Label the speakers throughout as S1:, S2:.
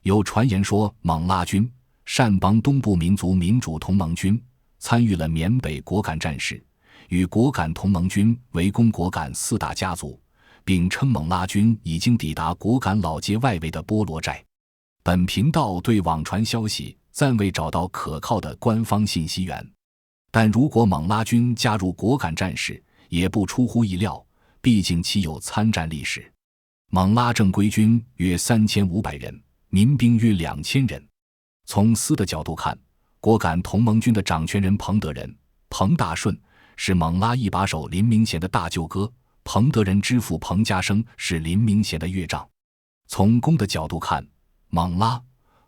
S1: 有传言说蒙拉军、善邦东部民族民主同盟军参与了缅北果敢战事，与果敢同盟军围攻果敢四大家族，并称蒙拉军已经抵达果敢老街外围的波罗寨。本频道对网传消息暂未找到可靠的官方信息源，但如果蒙拉军加入果敢战士，也不出乎意料，毕竟其有参战历史。蒙拉正规军约3500人，民兵约2000人。从司的角度看，果敢同盟军的掌权人彭德仁、彭大顺是蒙拉一把手林明贤的大舅哥，彭德仁之父彭家声是林明贤的岳丈。从公的角度看，蒙拉、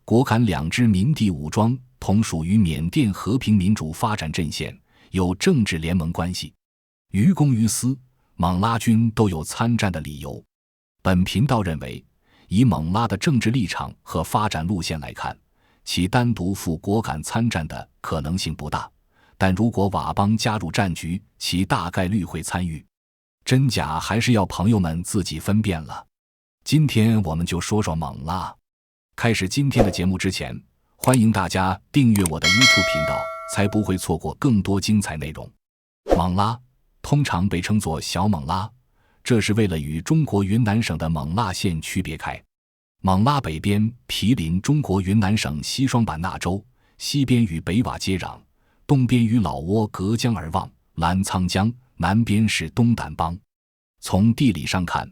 S1: 果敢两支民地武装同属于缅甸和平民主发展阵线，有政治联盟关系。于公于私，蒙拉军都有参战的理由。本频道认为，以蒙拉的政治立场和发展路线来看，其单独赴果敢参战的可能性不大，但如果佤邦加入战局，其大概率会参与。真假还是要朋友们自己分辨了。今天我们就说说蒙拉。开始今天的节目之前，欢迎大家订阅我的 YouTube 频道，才不会错过更多精彩内容。蒙拉通常被称作小蒙拉，这是为了与中国云南省的勐腊县区别开。勐腊北边毗邻中国云南省西双版纳州，西边与北佤接壤，东边与老挝隔江而望，澜沧江，南边是东胆邦。从地理上看，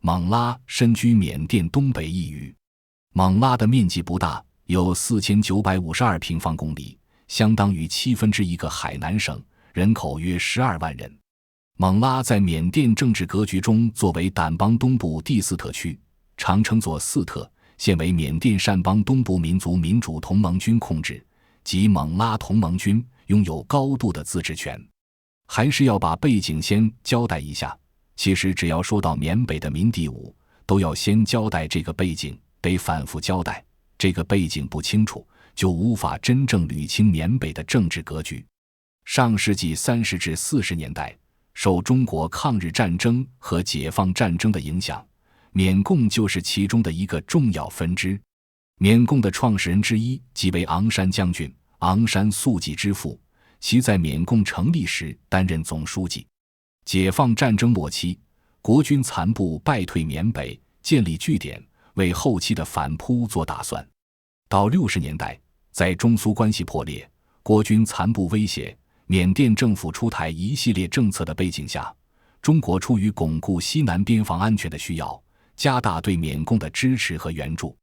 S1: 勐腊身居缅甸东北一隅。勐腊的面积不大，有4952平方公里，相当于1/7个海南省，人口约12万人。勐腊在缅甸政治格局中作为胆邦东部第4特区，常称作4特，现为缅甸善邦东部民族民主同盟军控制，即勐腊同盟军拥有高度的自治权。还是要把背景先交代一下，其实只要说到缅北的民地武，都要先交代这个背景，得反复交代，这个背景不清楚，就无法真正捋清缅北的政治格局。上世纪30至40年代，受中国抗日战争和解放战争的影响，缅共就是其中的一个重要分支。缅共的创始人之一即为昂山将军，昂山素季之父，其在缅共成立时担任总书记。解放战争末期，国军残部败退缅北，建立据点，为后期的反扑做打算。到60年代，在中苏关系破裂，国军残部威胁，缅甸政府出台一系列政策的背景下，中国出于巩固西南边防安全的需要，加大对缅共的支持和援助。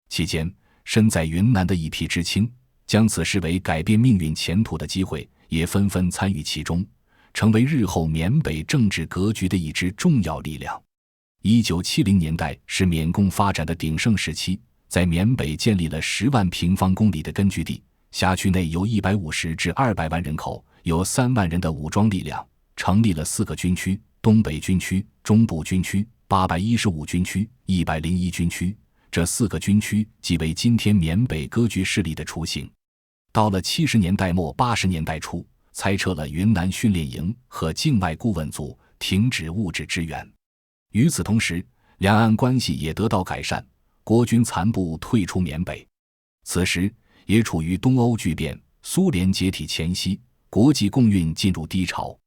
S1: 期间，身在云南的一批知青将此视为改变命运前途的机会，也纷纷参与其中，成为日后缅北政治格局的一支重要力量。1970年代是缅共发展的鼎盛时期，在缅北建立了10万平方公里的根据地，辖区内有150至200万人口，有3万人的武装力量，成立了4个军区：东北军区、中部军区、815军区、101军区。这4个军区即为今天缅北割据势力的雏形。到了70年代末80年代初，裁撤了云南训练营和境外顾问组，停止物质支援。与此同时，两岸关系也得到改善，国军残部退出缅北。此时也处于东欧剧变、苏联解体前夕，国际共运进入低潮。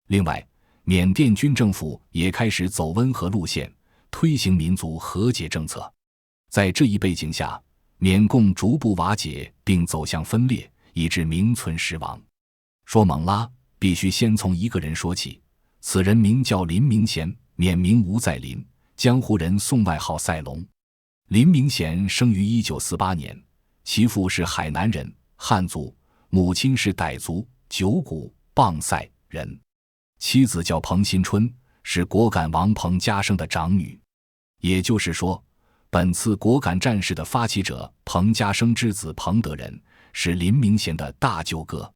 S1: 另外，缅甸军政府也开始走温和路线，推行民族和解政策。在这一背景下，缅共逐步瓦解并走向分裂，以致名存实亡。说勐腊，必须先从一个人说起，此人名叫林明贤，缅名吴在林，江湖人送外号赛龙。林明贤生于1948年，其父是海南人，汉族，母亲是傣族，九股、棒赛人。妻子叫彭新春，是果敢王彭家声的长女。也就是说，本次果敢战事的发起者彭家声之子彭德仁是林明贤的大舅哥。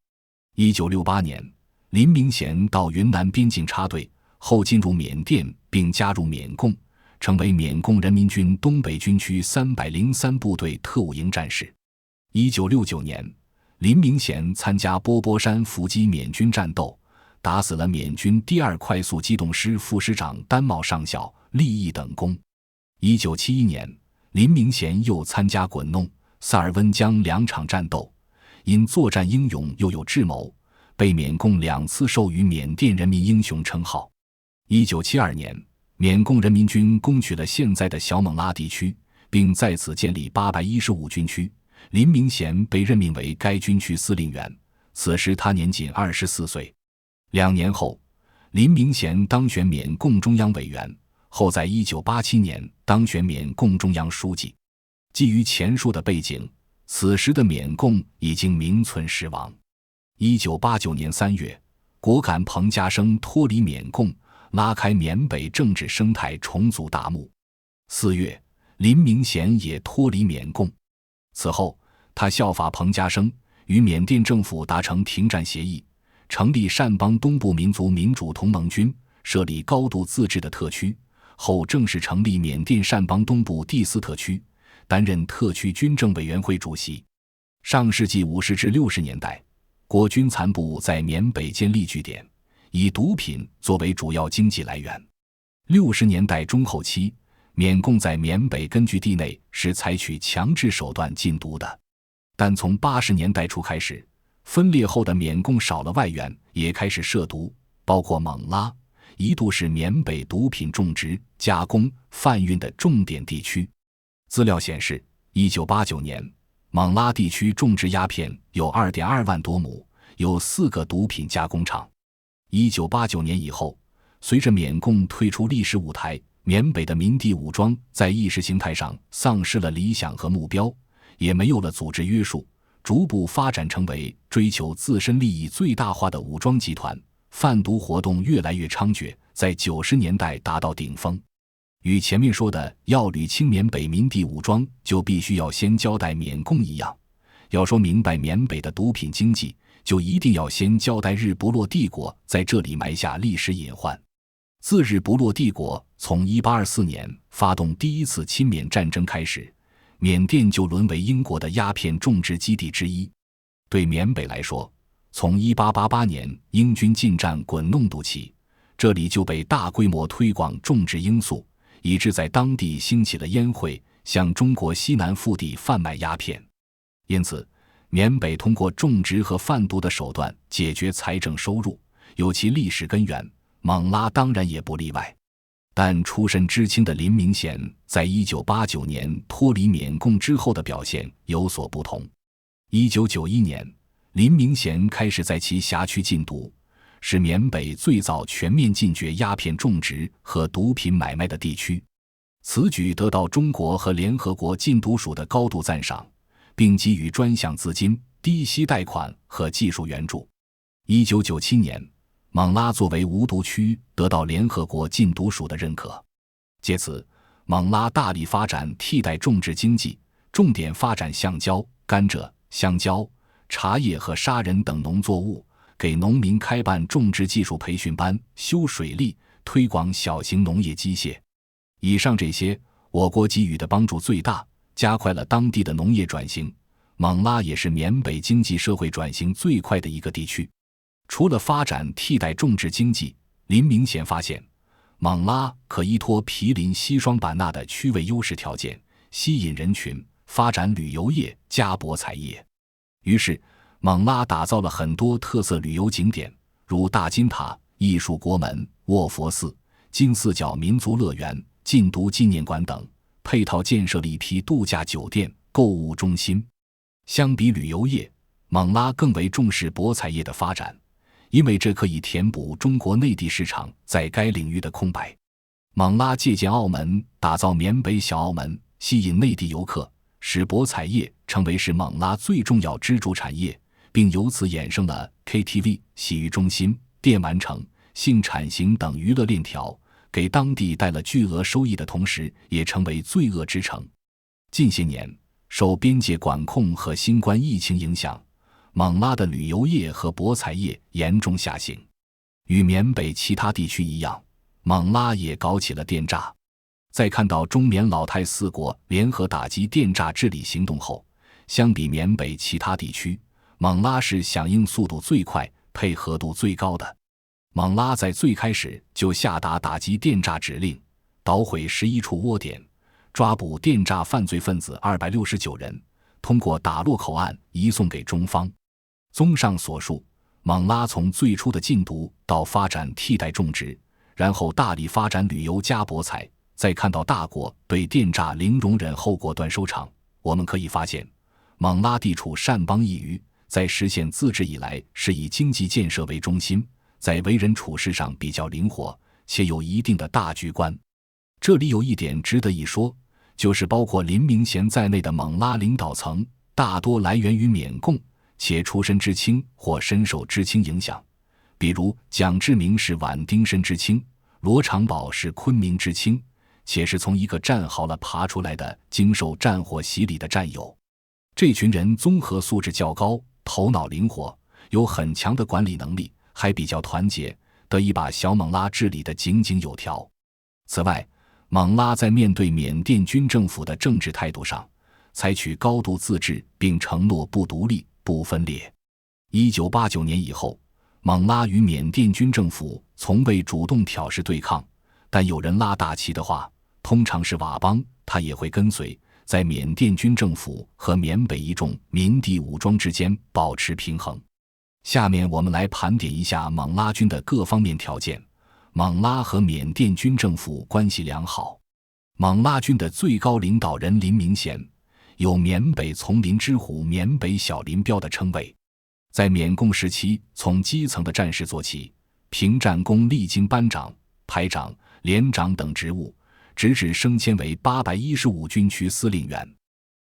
S1: 1968年，林明贤到云南边境插队，后进入缅甸并加入缅共，成为缅共人民军东北军区303部队特务营战士。1969年，林明贤参加波波山伏击缅军战斗，打死了缅军第2快速机动师副师长丹茂上校、利益等功。1971年，林明贤又参加滚弄、萨尔温江2场战斗，因作战英勇又有智谋，被缅共2次授予缅甸人民英雄称号。1972年，缅共人民军攻取了现在的小勐拉地区，并在此建立815军区。林明贤被任命为该军区司令员，此时他年仅24岁。2年后，林明贤当选缅共中央委员，后在1987年当选缅共中央书记。基于前述的背景，此时的缅共已经名存实亡。1989年3月，果敢彭家声脱离缅共，拉开缅北政治生态重组大幕。4月，林明贤也脱离缅共。此后，他效法彭家声，与缅甸政府达成停战协议，成立善邦东部民族民主同盟军，设立高度自治的特区，后正式成立缅甸善邦东部第4特区，担任特区军政委员会主席。上世纪50至60年代，国军残部在缅北建立据点，以毒品作为主要经济来源。60年代中后期，缅共在缅北根据地内是采取强制手段禁毒的，但从80年代初开始，分裂后的缅共少了外援，也开始涉毒，包括勐拉，一度是缅北毒品种植、加工、贩运的重点地区。资料显示，1989年，勐拉地区种植鸦片有 2.2 万多亩，有4个毒品加工厂。1989年以后，随着缅共退出历史舞台，缅北的民地武装在意识形态上丧失了理想和目标，也没有了组织约束，逐步发展成为追求自身利益最大化的武装集团，贩毒活动越来越猖獗，在90年代达到顶峰。与前面说的要捋清缅北民地武装，就必须要先交代缅共一样，要说明白缅北的毒品经济，就一定要先交代日不落帝国在这里埋下历史隐患。自日不落帝国从1824年发动第一次侵缅战争开始，缅甸就沦为英国的鸦片种植基地之一。对缅北来说，从1888年英军进占滚弄渡起，这里就被大规模推广种植罂粟，以致在当地兴起了烟会，向中国西南腹地贩卖鸦片。因此，缅北通过种植和贩毒的手段解决财政收入，有其历史根源，勐拉当然也不例外。但出身知青的林明贤在1989年脱离缅共之后的表现有所不同。1991年，林明贤开始在其辖区禁毒，是缅北最早全面禁绝鸦片种植和毒品买卖的地区。此举得到中国和联合国禁毒署的高度赞赏，并给予专项资金、低息贷款和技术援助。1997年，勐拉作为无毒区得到联合国禁毒署的认可。借此，勐拉大力发展替代种植经济，重点发展橡胶、甘蔗、香蕉、茶叶和砂仁等农作物，给农民开办种植技术培训班，修水利，推广小型农业机械。以上这些，我国给予的帮助最大，加快了当地的农业转型。勐拉也是缅北经济社会转型最快的一个地区。除了发展替代种植经济，林明贤发现，勐拉可依托毗邻西双版纳的区位优势条件，吸引人群，发展旅游业加博彩业。于是，勐拉打造了很多特色旅游景点，如大金塔、艺术国门、卧佛寺、金四角民族乐园、禁毒纪念馆等，配套建设了一批度假酒店、购物中心。相比旅游业，勐拉更为重视博彩业的发展，因为这可以填补中国内地市场在该领域的空白。勐拉借鉴澳门，打造缅北小澳门，吸引内地游客，使博彩业成为是勐拉最重要支柱产业，并由此衍生了 KTV、洗浴中心、电玩城、性产型等娱乐链条，给当地带了巨额收益的同时，也成为罪恶之城。近些年，受边界管控和新冠疫情影响，勐拉的旅游业和博彩业严重下行。与缅北其他地区一样，勐拉也搞起了电诈。在看到中缅老泰4国联合打击电诈治理行动后，相比缅北其他地区，勐拉是响应速度最快、配合度最高的。勐拉在最开始就下达打击电诈指令，捣毁11处窝点，抓捕电诈犯罪分子269人，通过打洛口岸移送给中方。综上所述，蒙拉从最初的禁毒到发展替代种植，然后大力发展旅游加博彩，再看到大国对电诈零容忍后果断收场。我们可以发现，蒙拉地处善邦一隅，在实现自治以来是以经济建设为中心，在为人处事上比较灵活，且有一定的大局观。这里有一点值得一说，就是包括林明贤在内的蒙拉领导层大多来源于缅共，且出身知青或深受知青影响。比如蒋志明是畹町深知青，罗长宝是昆明知青，且是从一个战壕了爬出来的经受战火洗礼的战友。这群人综合素质较高，头脑灵活，有很强的管理能力，还比较团结，得以把小蒙拉治理得井井有条。此外，蒙拉在面对缅甸军政府的政治态度上，采取高度自治，并承诺不独立、不分裂。1989年以后，蒙拉与缅甸军政府从未主动挑事对抗，但有人拉大旗的话，通常是佤邦，他也会跟随，在缅甸军政府和缅北一众民地武装之间保持平衡。下面我们来盘点一下蒙拉军的各方面条件。蒙拉和缅甸军政府关系良好。蒙拉军的最高领导人林明贤有缅北丛林之虎、缅北小林彪的称谓。在缅共时期，从基层的战士做起，平战功历经班长、排长、连长等职务，直至升迁为815军区司令员。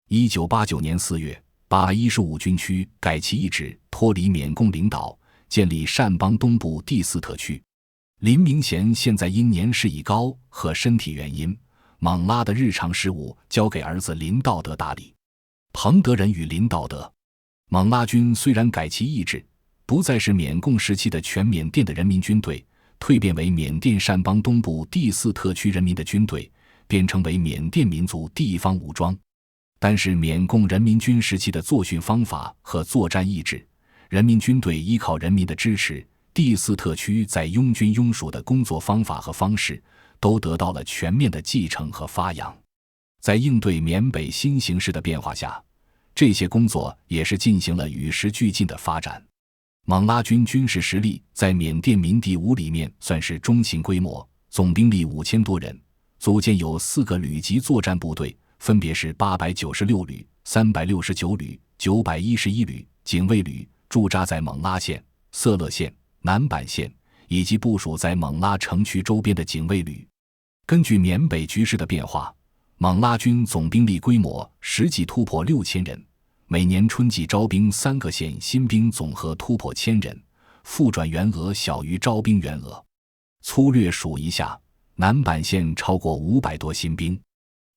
S1: 1989年4月，815军区改其意志，脱离缅共领导，建立善邦东部第4特区。林明贤现在因年事已高和身体原因，蒙拉的日常事务交给儿子林道德打理。彭德仁与林道德。蒙拉军虽然改其意志，不再是缅共时期的全缅甸的人民军队，蜕变为缅甸善邦东部第4特区人民的军队，变成为缅甸民族地方武装。但是缅共人民军时期的作训方法和作战意志，人民军队依靠人民的支持，第4特区在拥军拥属的工作方法和方式都得到了全面的继承和发扬。在应对缅北新形势的变化下，这些工作也是进行了与时俱进的发展。蒙拉军军事实力在缅甸民地武里面算是中型规模，总兵力5000多人，组建有4个旅级作战部队，分别是896旅、369旅、911旅、警卫旅，驻扎在蒙拉县、色勒县、南板县以及部署在蒙拉城区周边的警卫旅。根据缅北局势的变化，蒙拉军总兵力规模实际突破6000人，每年春季招兵3个县新兵总和突破1000人，复转员额小于招兵员额。粗略数一下，南板县超过500多新兵。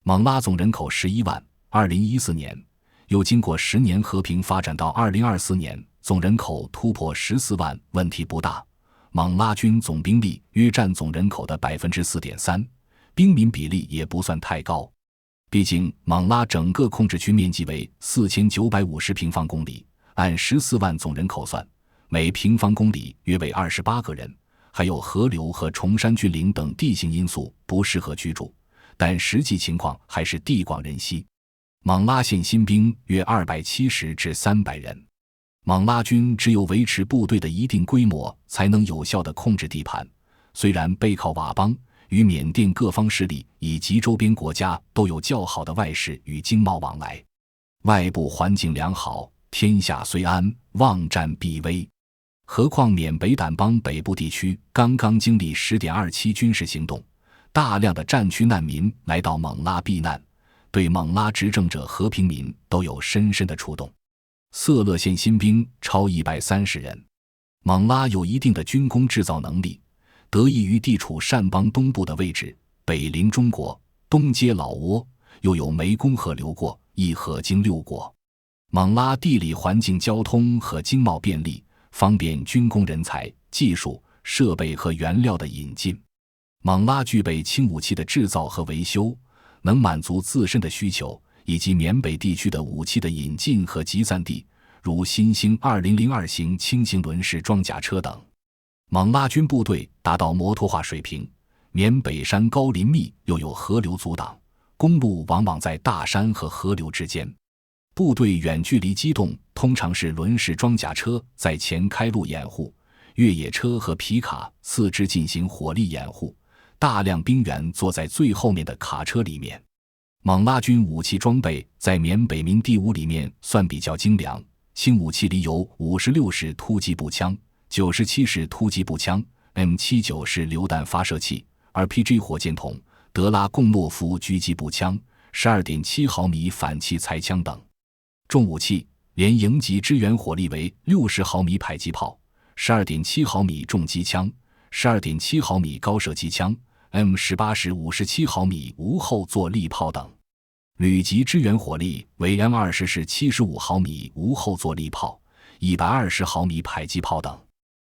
S1: 蒙拉总人口11万，2014年又经过10年和平发展到2024年总人口突破14万，问题不大。蒙拉军总兵力约占总人口的 4.3%， 兵民比例也不算太高。毕竟蒙拉整个控制区面积为4950平方公里，按14万总人口算，每平方公里约为28个人，还有河流和崇山峻岭等地形因素不适合居住，但实际情况还是地广人稀。蒙拉县新兵约270至300人。蒙拉军只有维持部队的一定规模，才能有效地控制地盘。虽然背靠佤邦，与缅甸各方势力以及周边国家都有较好的外事与经贸往来，外部环境良好，天下虽安，望战必危。何况缅北掸邦北部地区刚刚经历10.27军事行动，大量的战区难民来到蒙拉避难，对蒙拉执政者和平民都有深深的触动。色勒县新兵超130人。蒙拉有一定的军工制造能力，得益于地处善邦东部的位置，北邻中国，东接老挝，又有湄公河流过，亦河经6国。蒙拉地理环境、交通和经贸便利，方便军工人才、技术、设备和原料的引进。蒙拉具备轻武器的制造和维修，能满足自身的需求，以及缅北地区的武器的引进和集散地，如新兴2002型轻型轮式装甲车等。蒙拉军部队达到摩托化水平，缅北山高林密，又有河流阻挡，公路往往在大山和河流之间。部队远距离机动通常是轮式装甲车在前开路掩护，越野车和皮卡四肢进行火力掩护，大量兵员坐在最后面的卡车里面。蒙拉军武器装备在缅北民第五里面算比较精良，轻武器里有56式突击步枪、97式突击步枪、M79式榴弹发射器、RPG 火箭筒、德拉贡诺夫狙击步枪、12.7毫米反器材枪等。重武器连营级支援火力为60毫米迫击炮、12.7毫米重机枪、12.7毫米高射机枪、M18式57毫米无后坐力炮等。旅级支援火力为 M20式75毫米无后坐力炮、120毫米迫击炮等。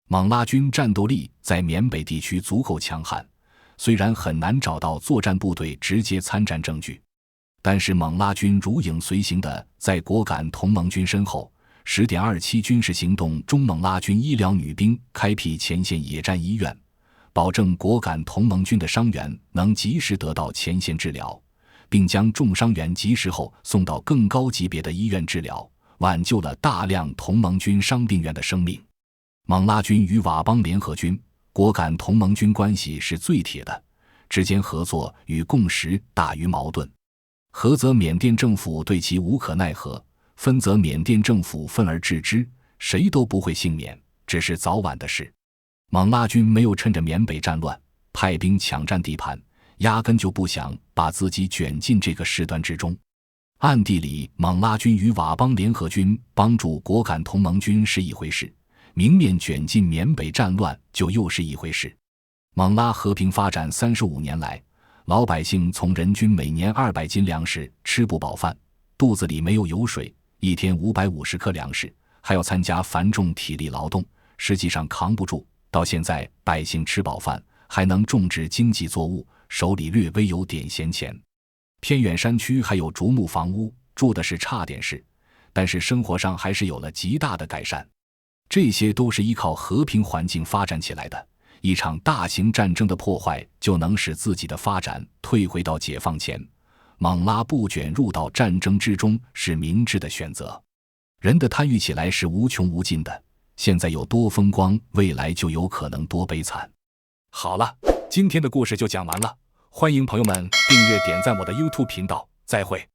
S1: 蒙拉军战斗力在缅北地区足够强悍，虽然很难找到作战部队直接参战证据，但是蒙拉军如影随形地在果敢同盟军身后。10.27军事行动中，蒙拉军医疗女兵开辟前线野战医院，保证果敢同盟军的伤员能及时得到前线治疗，并将重伤员及时后送到更高级别的医院治疗，挽救了大量同盟军伤病员的生命。蒙拉军与佤邦联合军、果敢同盟军关系是最铁的，之间合作与共识大于矛盾。合则缅甸政府对其无可奈何，分则缅甸政府愤而治之，谁都不会幸免，只是早晚的事。蒙拉军没有趁着缅北战乱派兵抢占地盘，压根就不想把自己卷进这个事端之中。暗地里，蒙拉军与佤邦联合军帮助果敢同盟军是一回事，明面卷进缅北战乱就又是一回事。蒙拉和平发展35年来，老百姓从人均每年200斤粮食吃不饱饭，肚子里没有油水，一天550克粮食，还要参加繁重体力劳动，实际上扛不住。到现在百姓吃饱饭，还能种植经济作物，手里略微有点闲钱。偏远山区还有竹木房屋，住的是差点是，但是生活上还是有了极大的改善。这些都是依靠和平环境发展起来的，一场大型战争的破坏就能使自己的发展退回到解放前。蒙拉不卷入到战争之中是明智的选择。人的贪欲起来是无穷无尽的，现在有多风光，未来就有可能多悲惨。好了，今天的故事就讲完了，欢迎朋友们订阅点赞我的 YouTube 频道，再会。